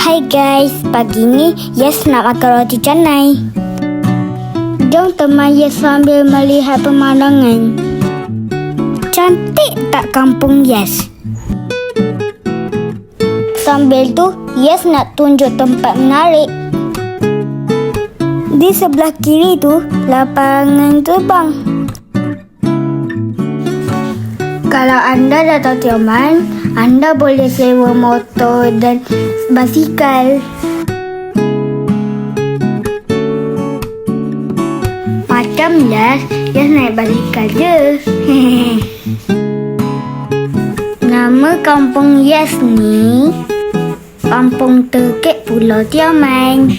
Hai guys, pagi ni Yes nak makan roti canai. Jom teman Yes sambil melihat pemandangan. Cantik tak kampung Yes? Sambil tu Yes nak tunjuk tempat menarik. Di sebelah kiri tu lapangan terbang. Kalau anda datang Tioman, anda boleh sewa motor dan basikal. Macam Yes naik basikal je. Nama kampung Yes ni Kampung Tekek Pulau Tioman.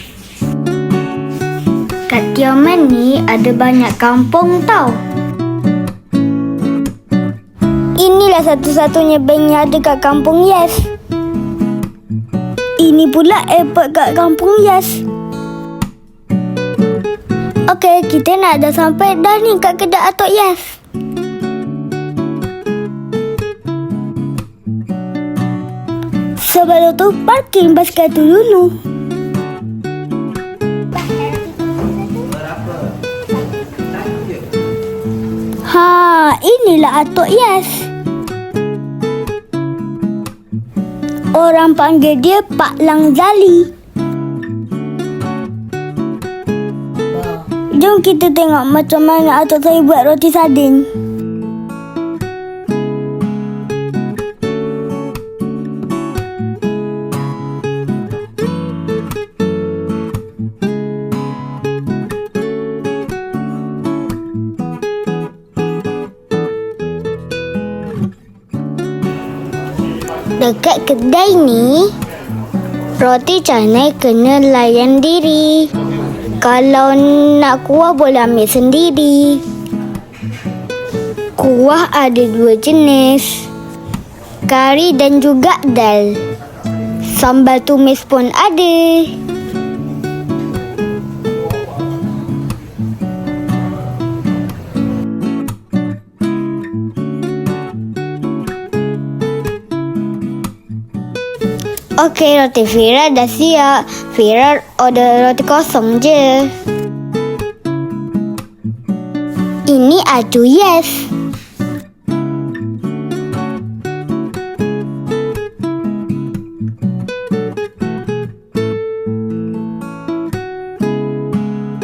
Kat Tioman ni ada banyak kampung tau. Inilah satu-satunya bank yang ada kat kampung Yes. Ini pula airport kat kampung Yes. Okey, kita nak dah sampai dah ni kat kedai Atok Yes. Sebelum tu, parking basikal tu dulu. Inilah Atok Yes. Orang panggil dia Pak Lang Zali. Jom kita tengok macam mana Atok saya buat roti sardin. Dekat kedai ni, roti canai kena layan diri. Kalau nak kuah boleh ambil sendiri. Kuah ada 2 jenis, kari dan juga dal. Sambal tumis pun ada. Okey, roti Fira dah siap. Fira order roti kosong je. Ini Aju Yes.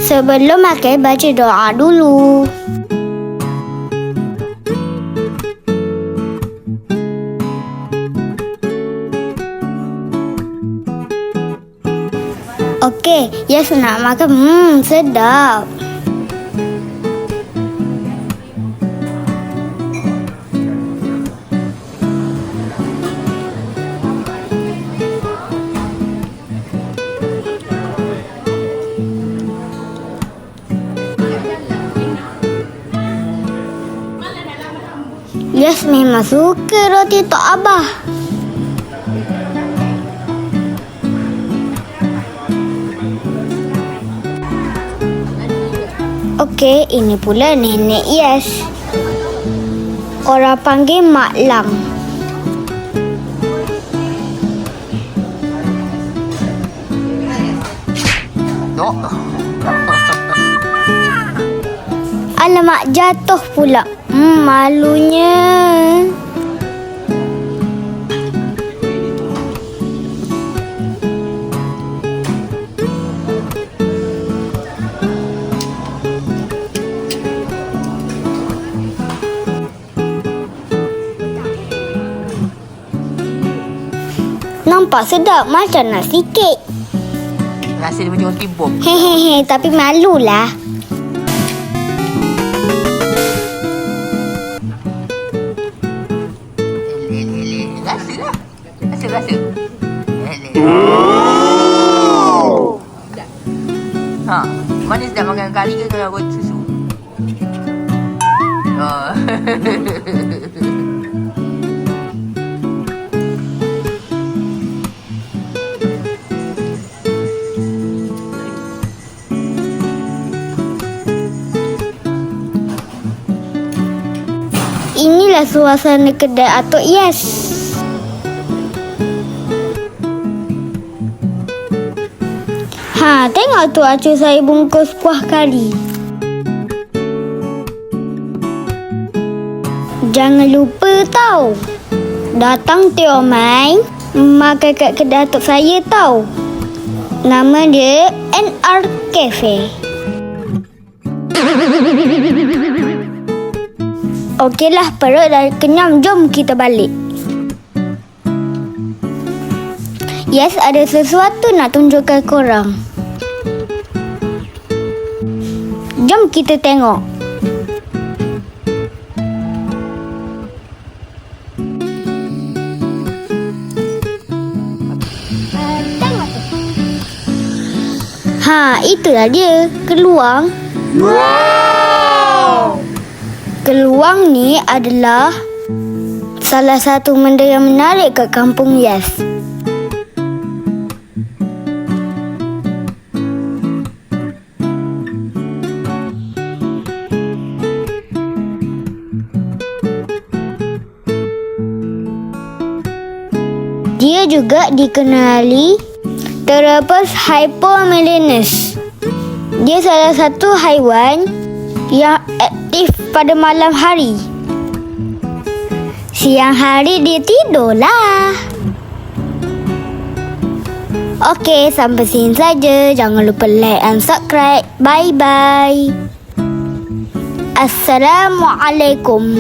Sebelum makan, baca doa dulu. Okey, Yes nak makan. Sedap. Yes memang suka roti Tok Abah. Okey, ini pula Nenek Yes. Orang panggil Mak Lang. Alamak, jatuh pula. Malunya. Nampak sedap macam nasi kek. Rasa dia macam roti bom. Hehehe, tapi malulah. Rasa lah. Rasa. Mana sedap makan kari ke kalau roti susu? Inilah suasana kedai Atok Yes. Tengok tu acu saya bungkus kuah kari. Jangan lupa tau. Datang Tio Mai makan kat kedai atuk saya tau. Nama dia NR Cafe. Okeylah, perut dah kenyang. Jom kita balik. Yes, ada sesuatu nak tunjukkan korang. Jom kita tengok. Tengok tu. Itulah dia, keluang. Wow! Keluang ni adalah salah satu benda yang menarik kat Kampung Yes. Dia juga dikenali terapus hypomelinus. Dia salah satu haiwan yang aktif pada malam hari. Siang hari dia tidurlah. Okey, sampai sini saja. Jangan lupa like and subscribe. Bye-bye. Assalamualaikum.